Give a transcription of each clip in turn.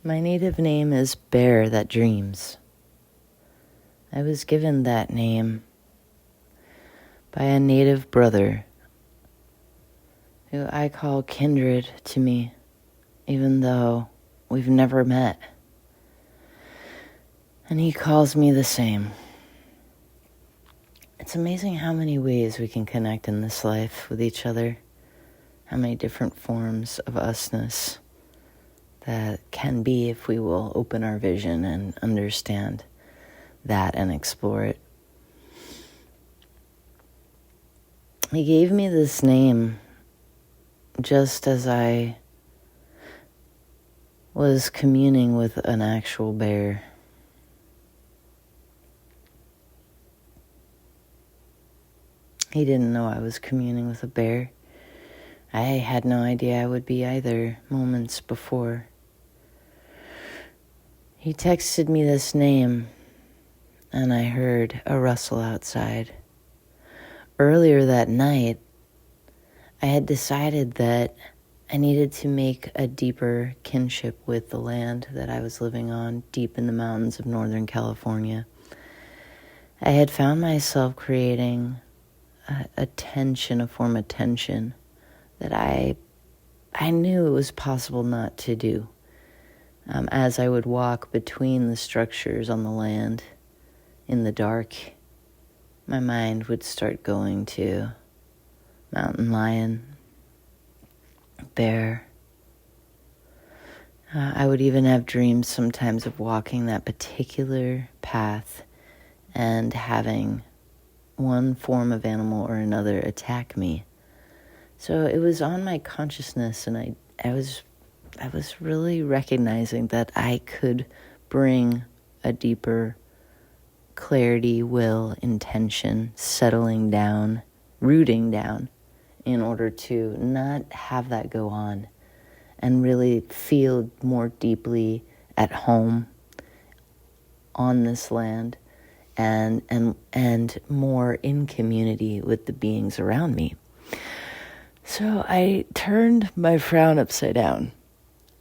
My native name is Bear That Dreams. I was given that name by a native brother who I call kindred to me, even though we've never met. And he calls me the same. It's amazing how many ways we can connect in this life with each other, how many different forms of usness that can be if we will open our vision and understand that and explore it. He gave me this name just as I was communing with an actual bear. He didn't know I was communing with a bear. I had no idea I would be either moments before. He texted me this name, and I heard a rustle outside. Earlier that night, I had decided that I needed to make a deeper kinship with the land that I was living on, deep in the mountains of Northern California. I had found myself creating a form of tension that I knew it was possible not to do. As I would walk between the structures on the land in the dark, my mind would start going to mountain lion, bear. I would even have dreams sometimes of walking that particular path and having one form of animal or another attack me. So it was on my consciousness, and I was really recognizing that I could bring a deeper clarity, will, intention, settling down, rooting down, in order to not have that go on and really feel more deeply at home on this land and more in community with the beings around me. So I turned my frown upside down,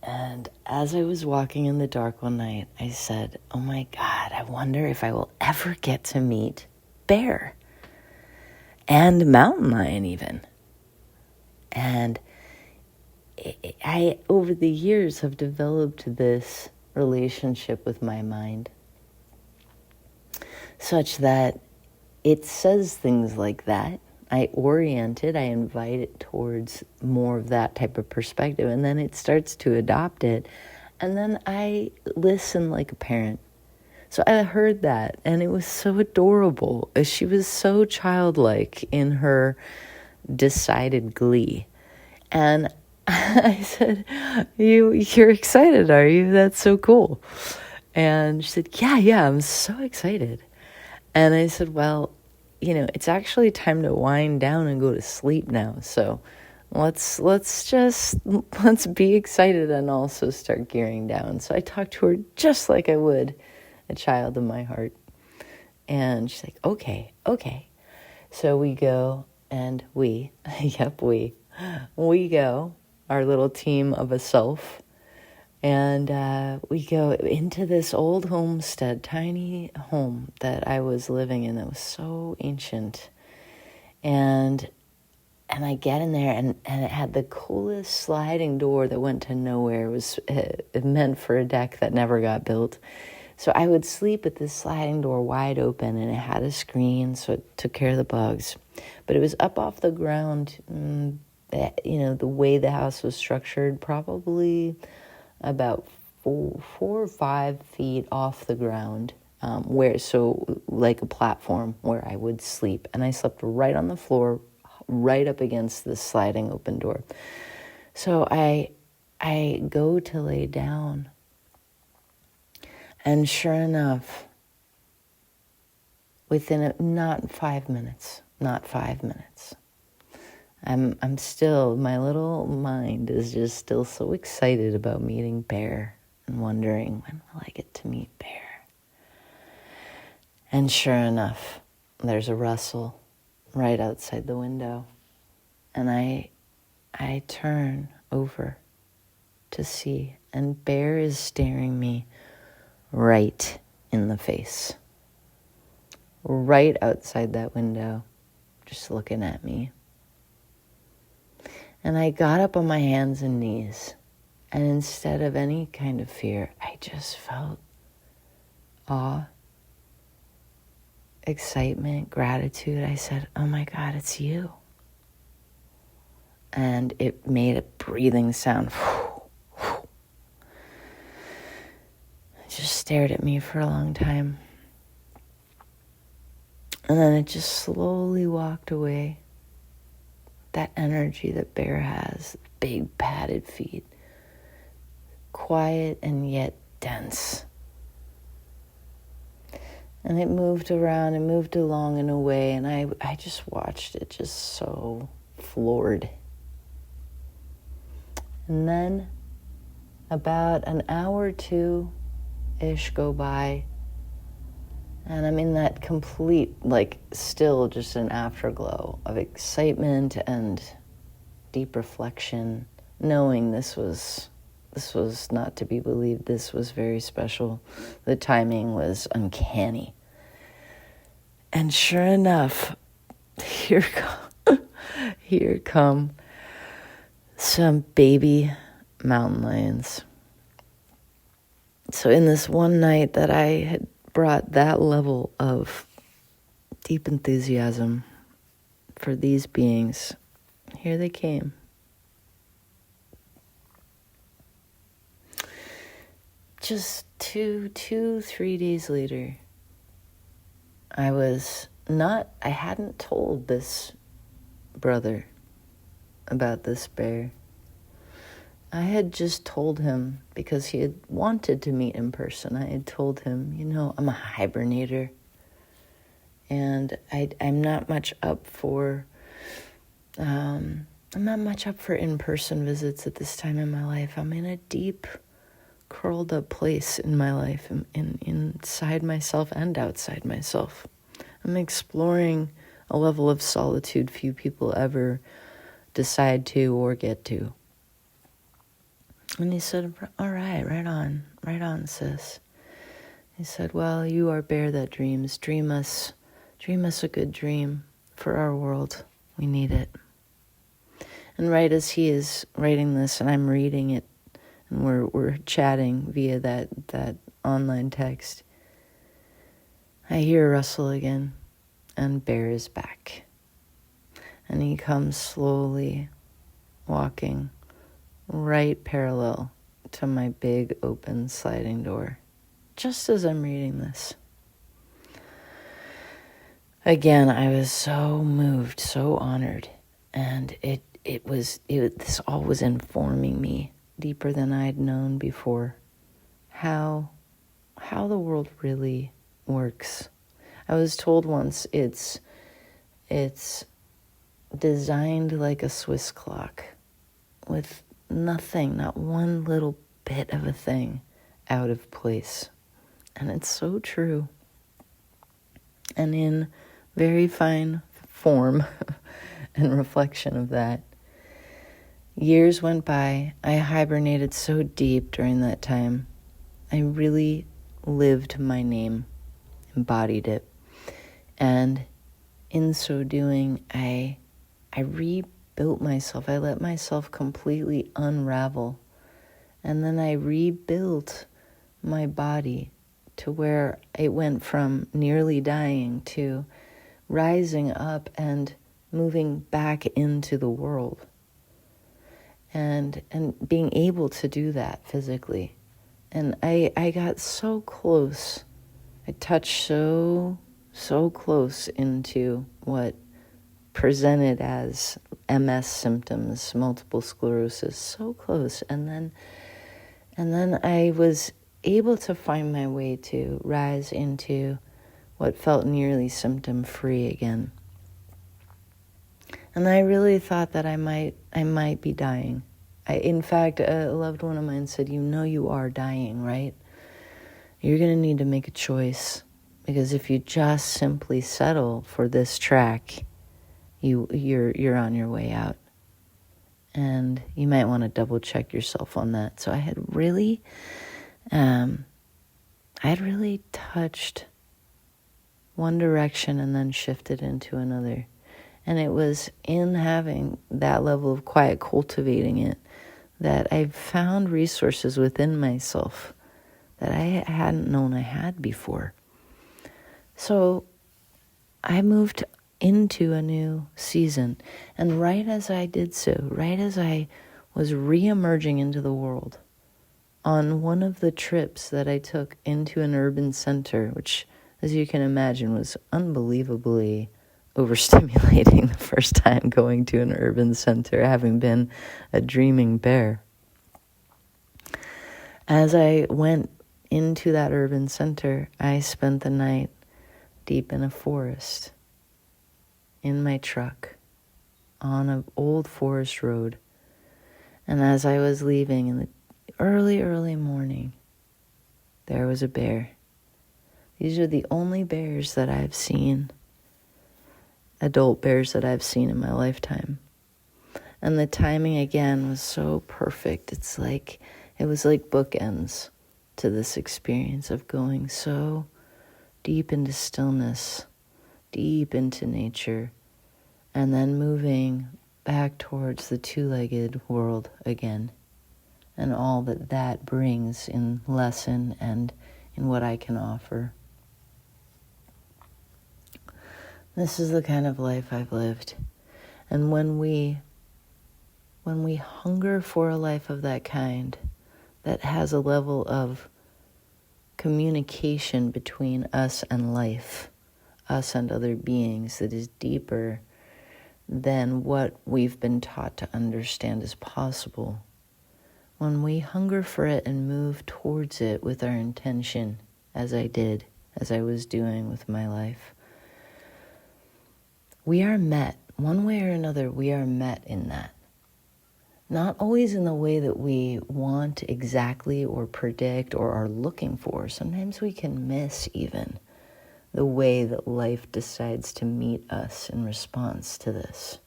and as I was walking in the dark one night, I said, oh my God, I wonder if I will ever get to meet bear and mountain lion even. And I, over the years, have developed this relationship with my mind such that it says things like that. I orient it, I invite it towards more of that type of perspective, and then it starts to adopt it, and then I listen like a parent. So I heard that, and it was so adorable. She was so childlike in her decided glee. And I said, you're excited, are you? That's so cool. And she said, yeah, I'm so excited. And I said, well, it's actually time to wind down and go to sleep now. So let's be excited and also start gearing down. So I talked to her just like I would a child of my heart. And she's like, okay. So we go and we go, our little team of a self, and we go into this old homestead, tiny home that I was living in that was so ancient. And I get in there, and it had the coolest sliding door that went to nowhere. It was meant for a deck that never got built. So I would sleep with this sliding door wide open, and it had a screen, so it took care of the bugs. But it was up off the ground, the way the house was structured, probably about 4 or 5 feet off the ground, like a platform where I would sleep. And I slept right on the floor, right up against the sliding open door. So I go to lay down, and sure enough, within not 5 minutes, I'm still, my little mind is just still so excited about meeting Bear and wondering, when will I get to meet Bear? And sure enough, there's a rustle right outside the window. And I turn over, to see, and bear is staring me right in the face, right outside that window, just looking at me. And I got up on my hands and knees, and instead of any kind of fear, I just felt awe, excitement, gratitude. I said, "Oh my God, it's you." And it made a breathing sound. It just stared at me for a long time. And then it just slowly walked away. That energy that bear has, big padded feet, quiet and yet dense. And it moved around and moved along and away, and I just watched it, just so floored. And then about an hour or two-ish go by, and I'm in that complete, still just an afterglow of excitement and deep reflection, knowing this was not to be believed. This was very special. The timing was uncanny. And sure enough, here come some baby mountain lions. So in this one night that I had brought that level of deep enthusiasm for these beings, here they came. Just 3 days later, I hadn't told this brother about this bear. I had just told him, because he had wanted to meet in person, I had told him, I'm a hibernator, and I'm not much up for in-person visits at this time in my life. I'm in a deep, curled up place in my life, inside myself and outside myself. I'm exploring a level of solitude few people ever decide to or get to. And he said, "All right, right on, sis." He said, "Well, you are bear that dreams. Dream us a good dream for our world. We need it." And right as he is writing this and I'm reading it, and we're chatting via that online text, I hear a rustle again, and bear is back. And he comes slowly walking right parallel to my big open sliding door, just as I'm reading this. Again, I was so moved, so honored, and this all was informing me deeper than I'd known before how the world really works. I was told once it's designed like a Swiss clock, with nothing, not one little bit of a thing out of place. And it's so true. And in very fine form and reflection of that, years went by. I hibernated so deep during that time. I really lived my name, embodied it. And in so doing, I rebuilt myself. I let myself completely unravel. And then I rebuilt my body to where it went from nearly dying to rising up and moving back into the world. And being able to do that physically. And I got so close. I touched so close into what presented as MS symptoms, multiple sclerosis, so close. And then I was able to find my way to rise into what felt nearly symptom-free again. And I really thought that I might be dying. In fact, a loved one of mine said, "You are dying, right? You're going to need to make a choice, because if you just simply settle for this track, you're on your way out." And you might want to double check yourself on that. So I had really touched one direction and then shifted into another. And it was in having that level of quiet, cultivating it, that I found resources within myself that I hadn't known I had before. So I moved into a new season. And right as I did so, right as I was re-emerging into the world, on one of the trips that I took into an urban center, which, as you can imagine, was unbelievably overstimulating the first time going to an urban center, having been a dreaming bear. As I went into that urban center, I spent the night deep in a forest, in my truck, on an old forest road. And as I was leaving in the early morning, there was a bear. These are the only bears that I've seen, adult bears that I've seen in my lifetime. And the timing again was so perfect. It was like bookends to this experience of going so deep into stillness, deep into nature, and then moving back towards the two-legged world again, and all that that brings in lesson and in what I can offer. This is the kind of life I've lived. And when we hunger for a life of that kind, that has a level of communication between us and life, us and other beings, that is deeper than what we've been taught to understand is possible. When we hunger for it and move towards it with our intention, as I did, as I was doing with my life, we are met, one way or another, we are met in that. Not always in the way that we want exactly or predict or are looking for. Sometimes we can miss even the way that life decides to meet us in response to this.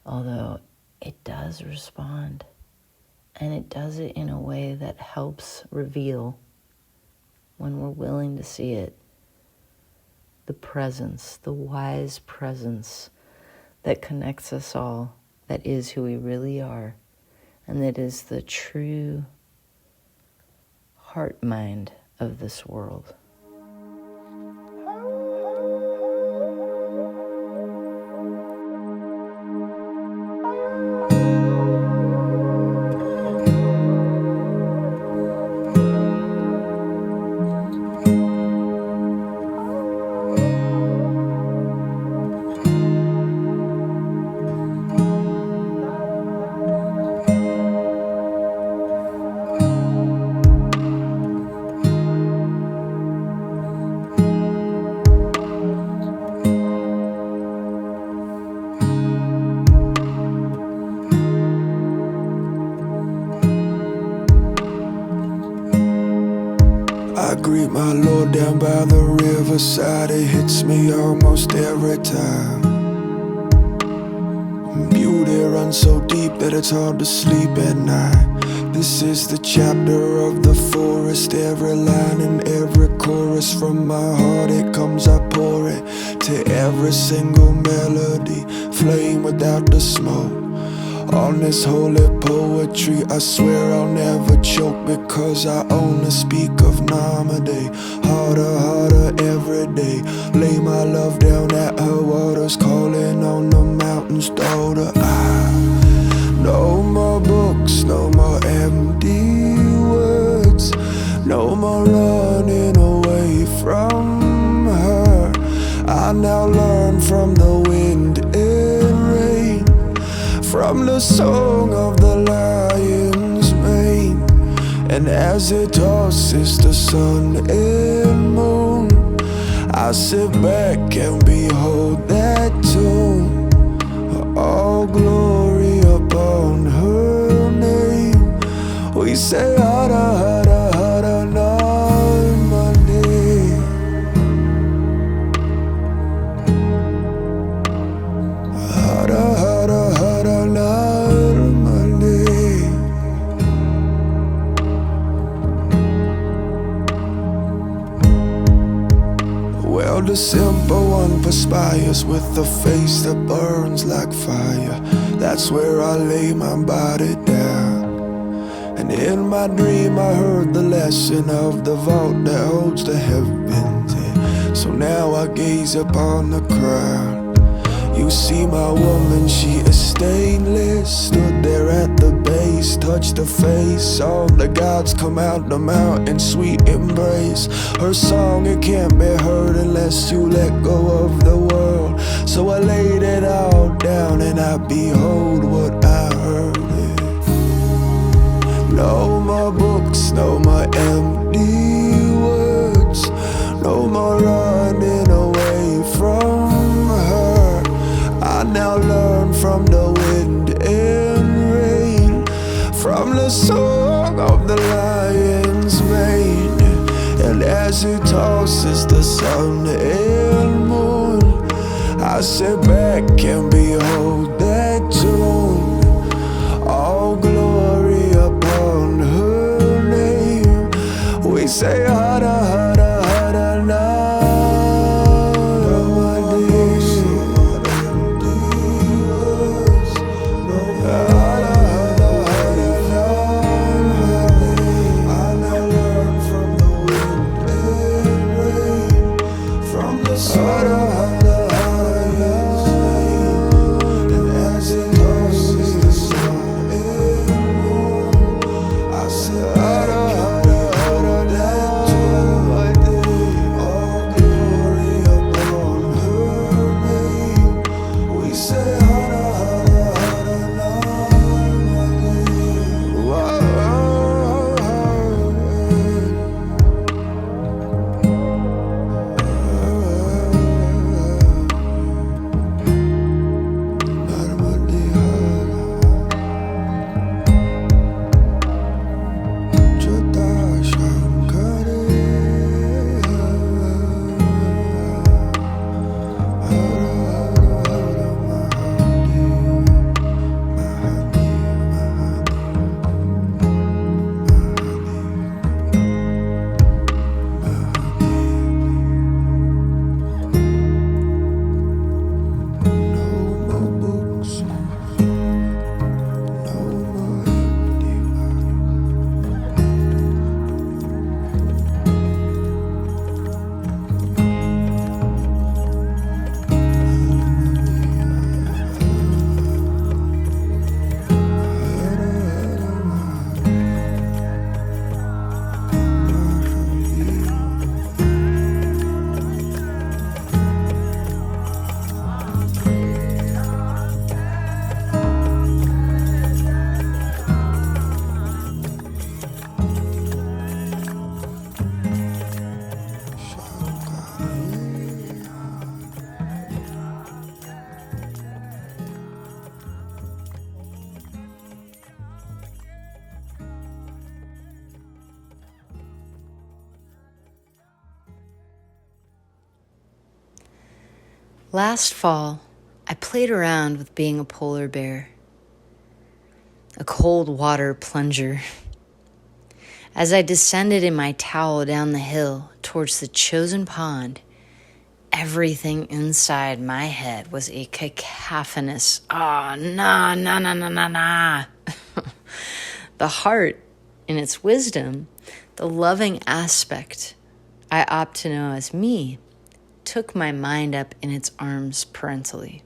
Although it does respond, and it does it in a way that helps reveal, when we're willing to see it, the presence, the wise presence that connects us all, that is who we really are, and that is the true heart mind of this world. I greet my Lord down by the riverside. It hits me almost every time. Beauty runs so deep that it's hard to sleep at night. This is the chapter of the forest. Every line and every chorus from my heart, it comes, I pour it to every single melody. Flame without the smoke. On this holy poetry, I swear I'll never choke, because I only speak of Namaste. Harder, harder every day. Lay my love down at her waters, calling on the mountain's daughter. No more books, no more empty words, no more running away from her. I now learn from the wind and rain, from the song of the lion's mane. And as it tosses the sun and moon, I sit back and behold that tune. All glory upon her name. We say Hara Hara Hara Namane. Hara Hara Hara Namane. highest with a face that burns like fire. That's where I lay my body down. And in my dream I heard the lesson of the vault that holds the heavens. So now I gaze upon the crown. You see my woman, she is stainless. Stood there at the base, touched her face. All the gods come out the mountain, sweet embrace. Her song, it can't be heard unless you let go of the world. So I laid it all down and I behold what I heard. No more books, no more empty words. No more running away from her. I now learn from the wind and rain, from the song of the lion's mane. And as it tosses the sun and moon, I sit back and behold that tune. All glory upon her name. We say hara hara hara na. Last fall, I played around with being a polar bear, a cold water plunger. As I descended in my towel down the hill towards the chosen pond, everything inside my head was a cacophonous, nah. The heart, in its wisdom, the loving aspect I opt to know as me, took my mind up in its arms parentally.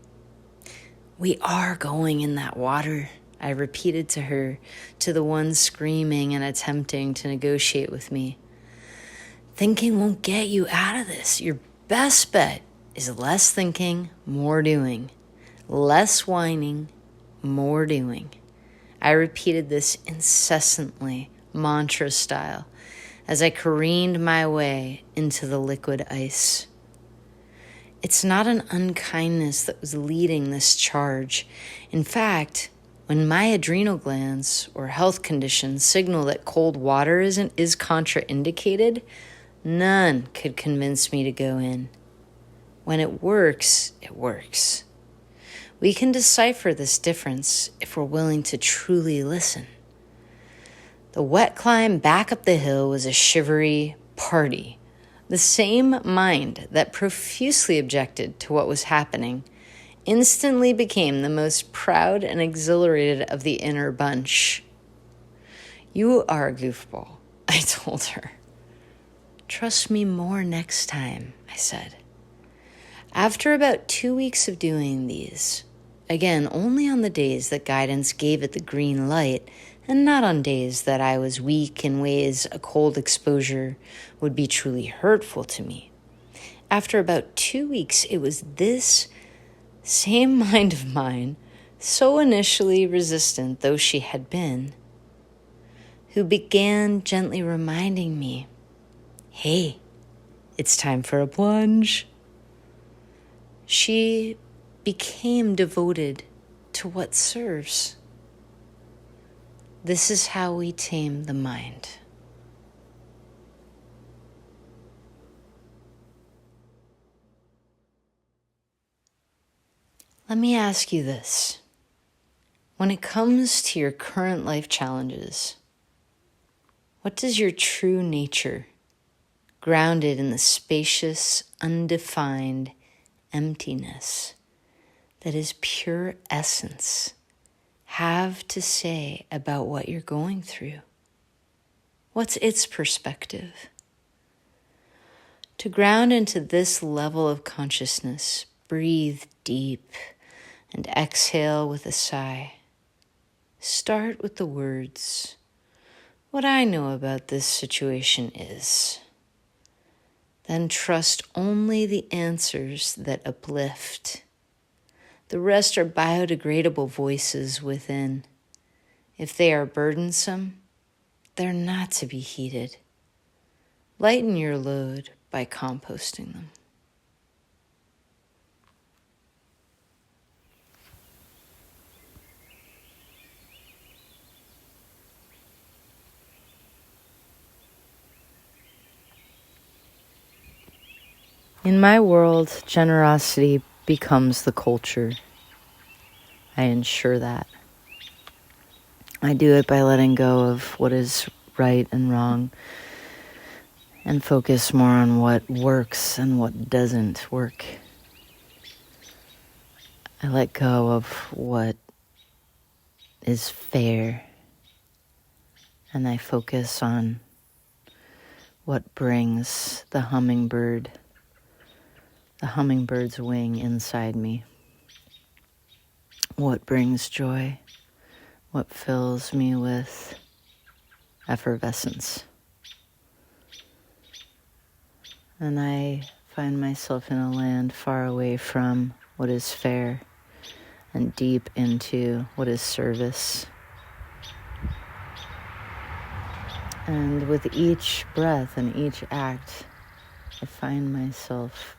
We are going in that water, I repeated to her, to the one screaming and attempting to negotiate with me. Thinking won't get you out of this. Your best bet is less thinking, more doing. Less whining, more doing. I repeated this incessantly, mantra style, as I careened my way into the liquid ice. It's not an unkindness that was leading this charge. In fact, when my adrenal glands or health conditions signal that cold water is contraindicated, none could convince me to go in. When it works, it works. We can decipher this difference if we're willing to truly listen. The wet climb back up the hill was a shivery party The same mind that profusely objected to what was happening instantly became the most proud and exhilarated of the inner bunch. "You are a goofball," I told her. "Trust me more next time," I said. After about 2 weeks of doing these, again, only on the days that guidance gave it the green light, and not on days that I was weak in ways a cold exposure would be truly hurtful to me. After about 2 weeks, it was this same mind of mine, so initially resistant though she had been, who began gently reminding me, "Hey, it's time for a plunge." She became devoted to what serves. This is how we tame the mind. Let me ask you this. When it comes to your current life challenges, what does your true nature, grounded in the spacious, undefined emptiness that is pure essence, have to say about what you're going through? What's its perspective? To ground into this level of consciousness, breathe deep and exhale with a sigh. Start with the words, "What I know about this situation is." Then trust only the answers that uplift. The rest are biodegradable voices within. If they are burdensome, they're not to be heeded. Lighten your load by composting them. In my world, generosity becomes the culture. I ensure that. I do it by letting go of what is right and wrong and focus more on what works and what doesn't work. I let go of what is fair and I focus on what brings the hummingbird's wing inside me. What brings joy, what fills me with effervescence. And I find myself in a land far away from what is fair and deep into what is service. And with each breath and each act, I find myself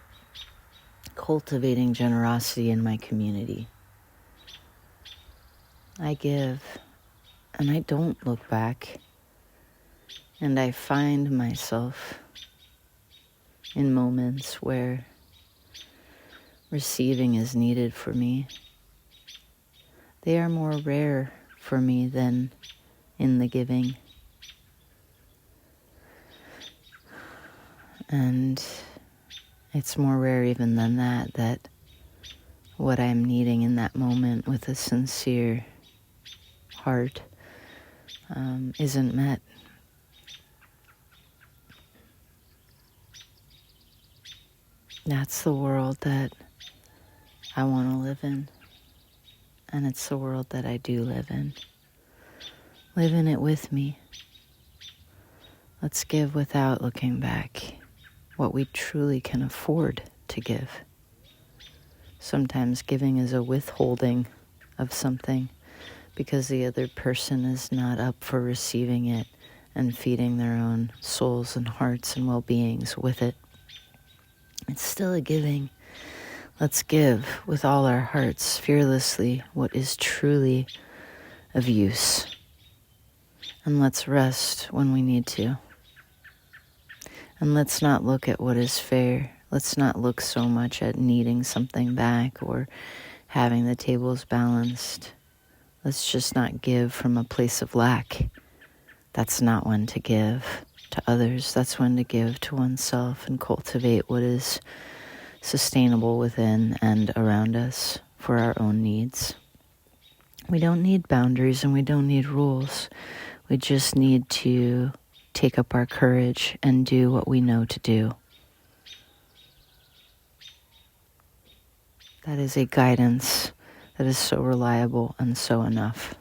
cultivating generosity in my community. I give, and I don't look back. And I find myself in moments where receiving is needed for me. They are more rare for me than in the giving. And it's more rare even than that what I'm needing in that moment with a sincere heart isn't met. That's the world that I want to live in. And it's the world that I do live in. Live in it with me. Let's give without looking back what we truly can afford to give. Sometimes giving is a withholding of something because the other person is not up for receiving it and feeding their own souls and hearts and well-beings with it. It's still a giving. Let's give with all our hearts, fearlessly, what is truly of use. And let's rest when we need to. And let's not look at what is fair. Let's not look so much at needing something back or having the tables balanced. Let's just not give from a place of lack. That's not when to give. to others. That's when to give to oneself and cultivate what is sustainable within and around us for our own needs. We don't need boundaries and we don't need rules. We just need to take up our courage and do what we know to do. That is a guidance that is so reliable and so enough.